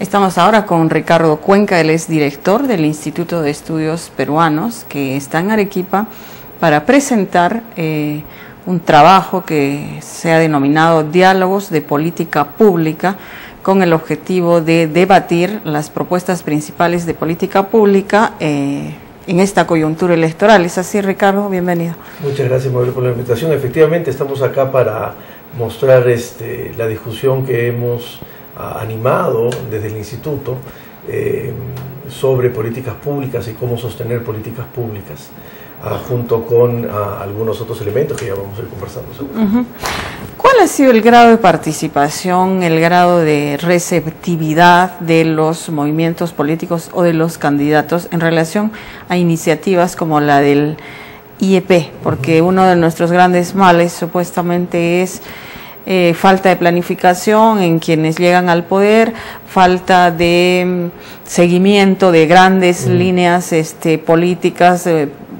Estamos ahora con Ricardo Cuenca, él es director del Instituto de Estudios Peruanos, que está en Arequipa para presentar un trabajo que se ha denominado Diálogos de Política Pública, con el objetivo de debatir las propuestas principales de política pública en esta coyuntura electoral. ¿Es así, Ricardo? Bienvenido. Muchas gracias, Manuel, por la invitación. Efectivamente, estamos acá para mostrar la discusión que hemos animado desde el Instituto sobre políticas públicas y cómo sostener políticas públicas, junto con algunos otros elementos que ya vamos a ir conversando seguro. ¿Cuál ha sido el grado de participación, el grado de receptividad de los movimientos políticos o de los candidatos en relación a iniciativas como la del IEP? Porque uno de nuestros grandes males supuestamente es falta de planificación en quienes llegan al poder, falta de seguimiento de grandes líneas políticas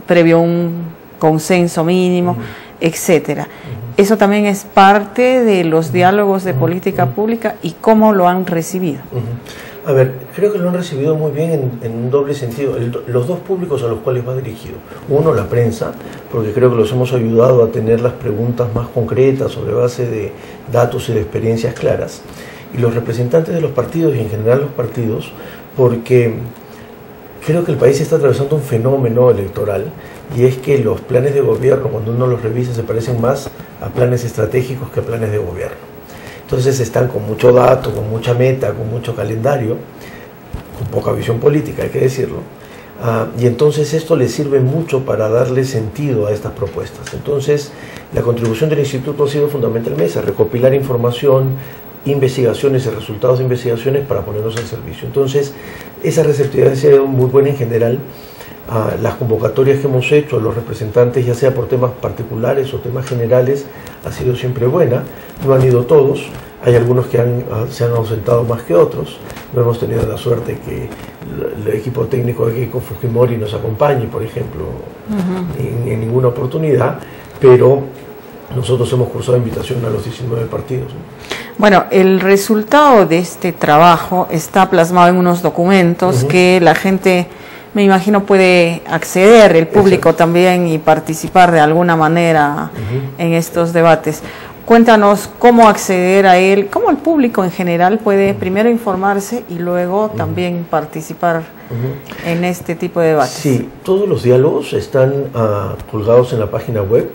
previo a un consenso mínimo, etcétera. Eso también es parte de los diálogos de política pública y cómo lo han recibido. A ver, creo que lo han recibido muy bien en un doble sentido. Los dos públicos a los cuales va dirigido. Uno, la prensa, porque creo que los hemos ayudado a tener las preguntas más concretas sobre base de datos y de experiencias claras. Y los representantes de los partidos y en general los partidos, porque creo que el país está atravesando un fenómeno electoral, y es que los planes de gobierno, cuando uno los revisa, se parecen más a planes estratégicos que a planes de gobierno. Entonces están con mucho dato, con mucha meta, con mucho calendario, con poca visión política, hay que decirlo. Y entonces esto les sirve mucho para darle sentido a estas propuestas. Entonces la contribución del Instituto ha sido fundamentalmente recopilar información, investigaciones y resultados de investigaciones para ponerlos al servicio. Entonces esa receptividad ha sido muy buena en general. Las convocatorias que hemos hecho a los representantes, ya sea por temas particulares o temas generales, ha sido siempre buena. No han ido todos, hay algunos que se han ausentado más que otros. No hemos tenido la suerte que el equipo técnico de Keiko Fujimori nos acompañe, por ejemplo, en ninguna oportunidad, pero nosotros hemos cursado invitación a los 19 partidos, ¿no? Bueno, el resultado de este trabajo está plasmado en unos documentos que la gente, me imagino, puede acceder, el público también, y participar de alguna manera en estos debates. Cuéntanos cómo acceder a él, cómo el público en general puede primero informarse y luego también participar en este tipo de debates. Sí, todos los diálogos están colgados en la página web,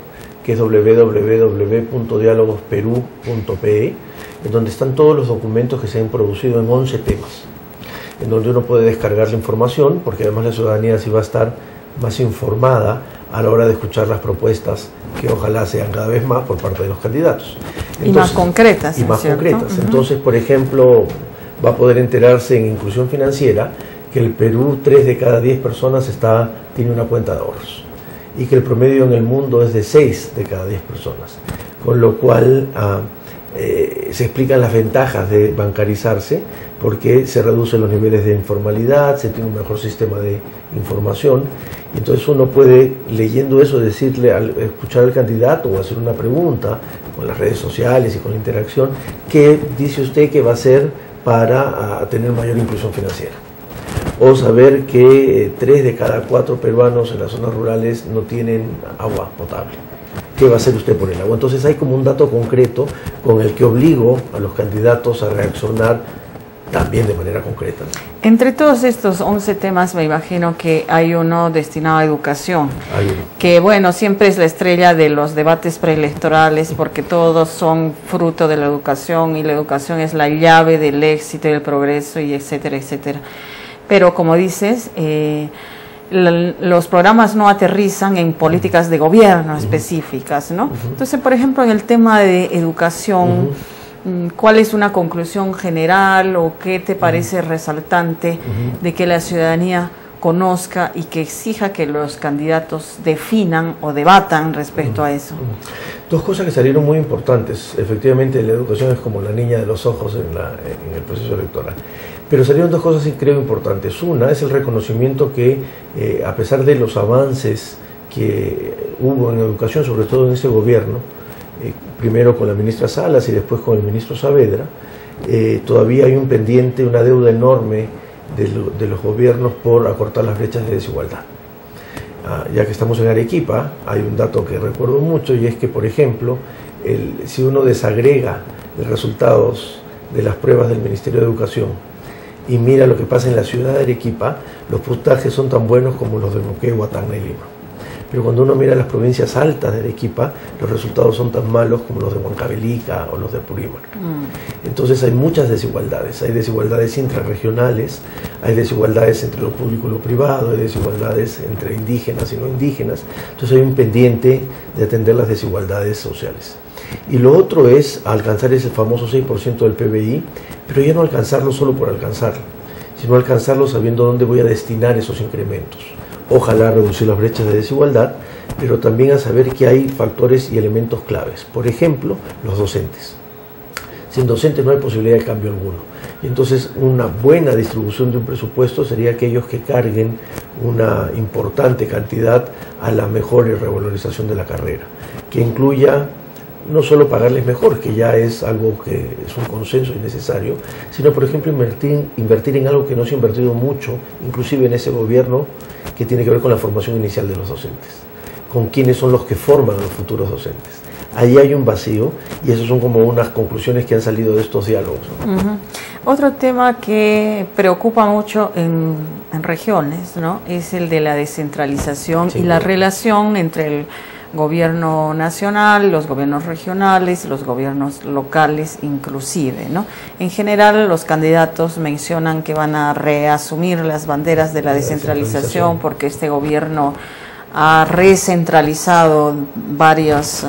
que es www.dialogosperu.pe, en donde están todos los documentos que se han producido en 11 temas, en donde uno puede descargar la información, porque además la ciudadanía sí va a estar más informada a la hora de escuchar las propuestas, que ojalá sean cada vez más por parte de los candidatos. Entonces, y más concretas. Y más concretas. Entonces, por ejemplo, va a poder enterarse en Inclusión Financiera que el Perú, 3 de cada 10 personas tiene una cuenta de ahorros, y que el promedio en el mundo es de 6 de cada 10 personas, con lo cual se explican las ventajas de bancarizarse, porque se reducen los niveles de informalidad, se tiene un mejor sistema de información, y entonces uno puede, leyendo eso, escuchar al candidato o hacer una pregunta con las redes sociales y con la interacción: ¿qué dice usted que va a hacer para tener mayor inclusión financiera? O saber que 3 de cada 4 peruanos en las zonas rurales no tienen agua potable. ¿Qué va a hacer usted por el agua? Entonces hay como un dato concreto con el que obligo a los candidatos a reaccionar también de manera concreta. Entre todos estos 11 temas, me imagino que hay uno destinado a educación, hay uno, que bueno, siempre es la estrella de los debates preelectorales, porque todos son fruto de la educación, y la educación es la llave del éxito y del progreso, y etcétera, etcétera. Pero como dices, los programas no aterrizan en políticas de gobierno específicas, ¿no? Entonces, por ejemplo, en el tema de educación, ¿cuál es una conclusión general o qué te parece resaltante de que la ciudadanía conozca y que exija que los candidatos definan o debatan respecto a eso? Dos cosas que salieron muy importantes. Efectivamente, la educación es como la niña de los ojos en el proceso electoral. Pero salieron dos cosas que creo importantes. Una es el reconocimiento que, a pesar de los avances que hubo en educación, sobre todo en ese gobierno, primero con la ministra Salas y después con el ministro Saavedra, todavía hay un pendiente, una deuda enorme de los gobiernos por acortar las brechas de desigualdad. Ya que estamos en Arequipa, hay un dato que recuerdo mucho, y es que, por ejemplo, si uno desagrega los resultados de las pruebas del Ministerio de Educación y mira lo que pasa en la ciudad de Arequipa, los puntajes son tan buenos como los de Moquegua, Tacna y Lima. Pero cuando uno mira las provincias altas de Arequipa, los resultados son tan malos como los de Huancavelica o los de Apurímac. Entonces hay muchas desigualdades. Hay desigualdades intrarregionales, hay desigualdades entre lo público y lo privado, hay desigualdades entre indígenas y no indígenas. Entonces hay un pendiente de atender las desigualdades sociales. Y lo otro es alcanzar ese famoso 6% del PBI, pero ya no alcanzarlo solo por alcanzarlo, sino alcanzarlo sabiendo dónde voy a destinar esos incrementos. Ojalá reducir las brechas de desigualdad, pero también a saber que hay factores y elementos claves. Por ejemplo, los docentes. Sin docentes no hay posibilidad de cambio alguno. Y entonces una buena distribución de un presupuesto sería aquellos que carguen una importante cantidad a la mejor revalorización de la carrera, que incluya no solo pagarles mejor, que ya es algo que es un consenso y necesario, sino, por ejemplo, invertir en algo que no se ha invertido mucho, inclusive en ese gobierno, que tiene que ver con la formación inicial de los docentes, con quiénes son los que forman a los futuros docentes. Ahí hay un vacío, y esas son como unas conclusiones que han salido de estos diálogos, ¿no? Otro tema que preocupa mucho en regiones, ¿no?, es el de la descentralización y la relación entre el gobierno nacional, los gobiernos regionales, los gobiernos locales inclusive, ¿no? En general, los candidatos mencionan que van a reasumir las banderas de la descentralización porque este gobierno ha recentralizado varias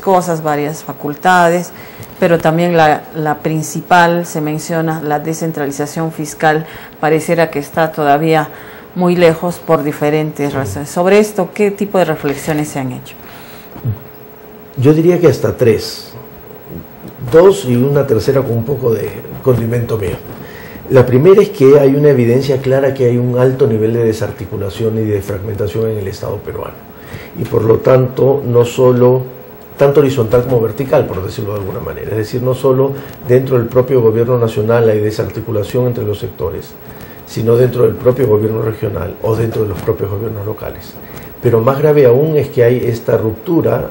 cosas, varias facultades, pero también la principal, se menciona, la descentralización fiscal, pareciera que está todavía muy lejos por diferentes razones. Sobre esto, ¿qué tipo de reflexiones se han hecho? Yo diría que hasta 3. 2 y una tercera con un poco de condimento mío. La primera es que hay una evidencia clara que hay un alto nivel de desarticulación y de fragmentación en el Estado peruano. Y por lo tanto, no solo, tanto horizontal como vertical, por decirlo de alguna manera. Es decir, no solo dentro del propio gobierno nacional hay desarticulación entre los sectores, sino dentro del propio gobierno regional o dentro de los propios gobiernos locales. Pero más grave aún es que hay esta ruptura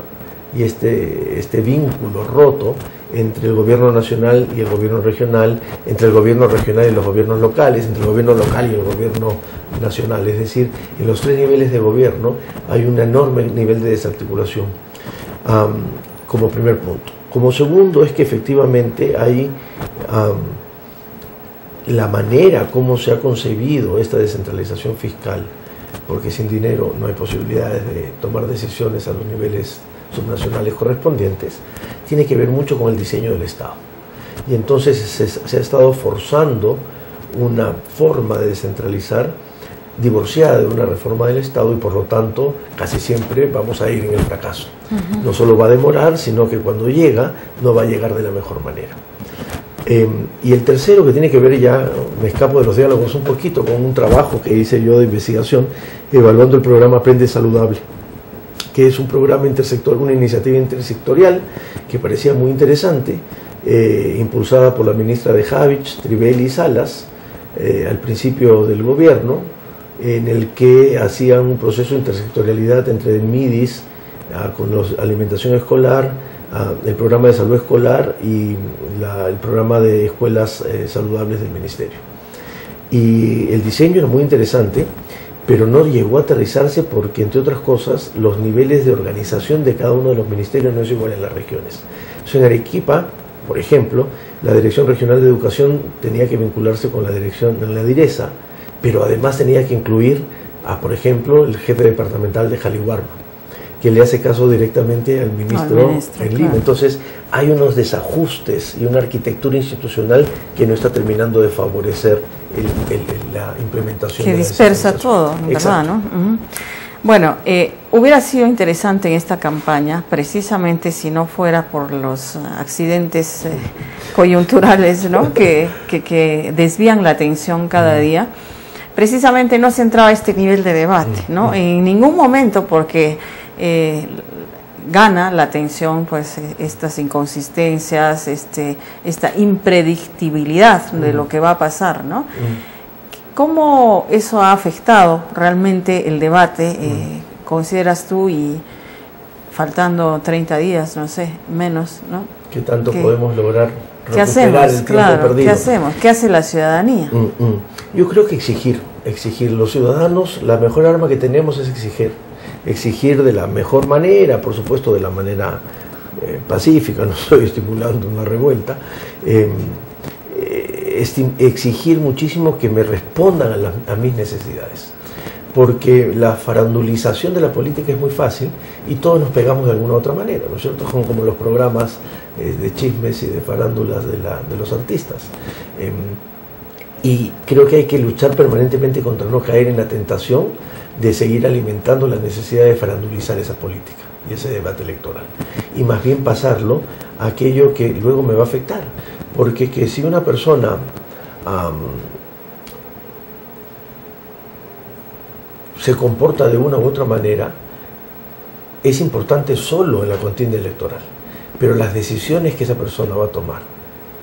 y este vínculo roto entre el gobierno nacional y el gobierno regional, entre el gobierno regional y los gobiernos locales, entre el gobierno local y el gobierno nacional. Es decir, en los 3 niveles de gobierno hay un enorme nivel de desarticulación, como primer punto. Como segundo es que efectivamente hay la manera como se ha concebido esta descentralización fiscal, porque sin dinero no hay posibilidades de tomar decisiones a los niveles subnacionales correspondientes, tiene que ver mucho con el diseño del Estado. Y entonces se ha estado forzando una forma de descentralizar divorciada de una reforma del Estado, y por lo tanto casi siempre vamos a ir en el fracaso. No solo va a demorar, sino que cuando llega no va a llegar de la mejor manera. Y el tercero, que tiene que ver, ya me escapo de los diálogos un poquito, con un trabajo que hice yo de investigación evaluando el programa Aprende Saludable, que es un programa intersectorial, una iniciativa intersectorial que parecía muy interesante, impulsada por la ministra de Javich, Trivelli y Salas, al principio del gobierno, en el que hacían un proceso de intersectorialidad entre el MIDIS, con la alimentación escolar, el programa de salud escolar y el programa de escuelas saludables del ministerio. Y el diseño era muy interesante, pero no llegó a aterrizarse porque, entre otras cosas, los niveles de organización de cada uno de los ministerios no es igual en las regiones. Entonces, en Arequipa, por ejemplo, la Dirección Regional de Educación tenía que vincularse con la dirección de la DIRESA, pero además tenía que incluir por ejemplo, el jefe departamental de Jaliwarma, que le hace caso directamente al ministro en Lima. Claro. Entonces hay unos desajustes y una arquitectura institucional que no está terminando de favorecer la implementación. Que dispersa todo, ¿verdad? ¿No? Bueno, hubiera sido interesante en esta campaña, precisamente si no fuera por los accidentes coyunturales, ¿no? que desvían la atención cada día, precisamente no se entraba a este nivel de debate, ¿no? En ningún momento, porque gana la atención pues estas inconsistencias, esta impredictibilidad de lo que va a pasar, ¿no? ¿Cómo eso ha afectado realmente el debate, consideras tú, y faltando 30 días, no sé, menos, ¿no? ¿Qué tanto podemos lograr ¿qué hacemos? El tiempo perdido? ¿Qué hacemos? ¿Qué hace la ciudadanía? Yo creo que exigir. Los ciudadanos, la mejor arma que tenemos es exigir de la mejor manera, por supuesto de la manera pacífica, no estoy estimulando una revuelta, exigir muchísimo que me respondan a mis necesidades, porque la farandulización de la política es muy fácil y todos nos pegamos de alguna otra manera, ¿no es cierto? Son como los programas de chismes y de farándulas de los artistas. Y creo que hay que luchar permanentemente contra no caer en la tentación de seguir alimentando la necesidad de farandulizar esa política y ese debate electoral. Y más bien pasarlo a aquello que luego me va a afectar. Porque que si una persona se comporta de una u otra manera, es importante solo en la contienda electoral. Pero las decisiones que esa persona va a tomar,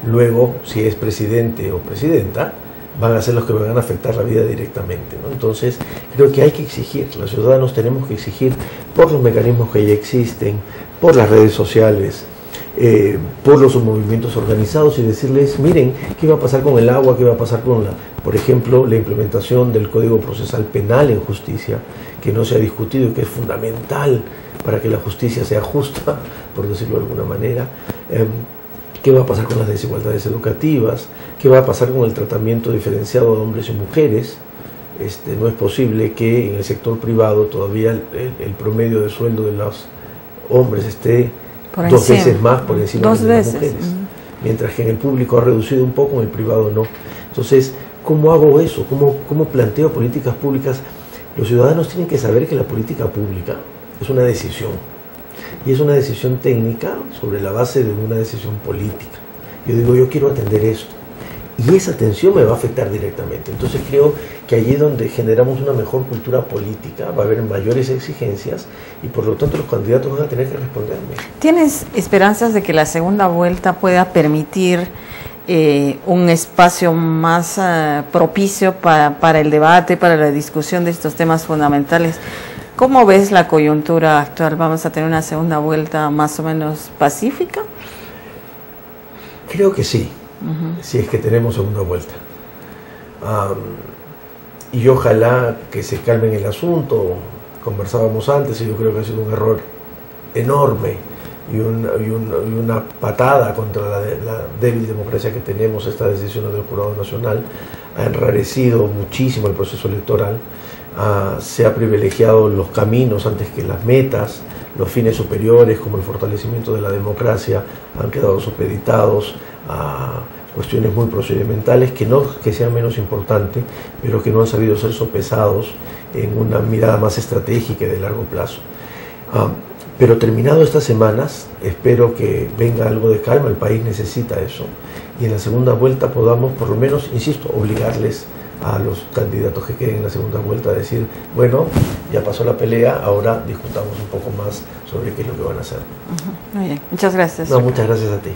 luego, si es presidente o presidenta, van a ser los que me van a afectar la vida directamente, ¿no? Entonces, creo que hay que exigir, los ciudadanos tenemos que exigir por los mecanismos que ya existen, por las redes sociales, por los movimientos organizados, y decirles, miren, ¿qué va a pasar con el agua? ¿Qué va a pasar con, por ejemplo, la implementación del Código Procesal Penal en justicia, que no se ha discutido y que es fundamental para que la justicia sea justa, por decirlo de alguna manera? ¿Qué va a pasar con las desigualdades educativas? ¿Qué va a pasar con el tratamiento diferenciado de hombres y mujeres? No es posible que en el sector privado todavía el promedio de sueldo de los hombres esté dos veces más por encima de las mujeres. Mientras que en el público ha reducido un poco, en el privado no. Entonces, ¿cómo hago eso? ¿Cómo planteo políticas públicas? Los ciudadanos tienen que saber que la política pública es una decisión. Y es una decisión técnica sobre la base de una decisión política. Yo digo, yo quiero atender esto. Y esa atención me va a afectar directamente. Entonces creo que allí donde generamos una mejor cultura política va a haber mayores exigencias y por lo tanto los candidatos van a tener que responderme. ¿Tienes esperanzas de que la segunda vuelta pueda permitir un espacio más propicio para el debate, para la discusión de estos temas fundamentales? ¿Cómo ves la coyuntura actual? ¿Vamos a tener una segunda vuelta más o menos pacífica? Creo que sí, si es que tenemos segunda vuelta. Y ojalá que se calmen el asunto. Conversábamos antes y yo creo que ha sido un error enorme y una patada contra la débil democracia que tenemos, estas decisiones del Jurado Nacional. Ha enrarecido muchísimo el proceso electoral. Se ha privilegiado los caminos antes que las metas, los fines superiores como el fortalecimiento de la democracia han quedado supeditados a cuestiones muy procedimentales que no que sean menos importantes, pero que no han sabido ser sopesados en una mirada más estratégica y de largo plazo. Pero terminado estas semanas, espero que venga algo de calma, el país necesita eso, y en la segunda vuelta podamos por lo menos, insisto, obligarles a los candidatos que queden en la segunda vuelta a decir, bueno, ya pasó la pelea, ahora discutamos un poco más sobre qué es lo que van a hacer. Muy bien, muchas gracias. No, muchas gracias a ti.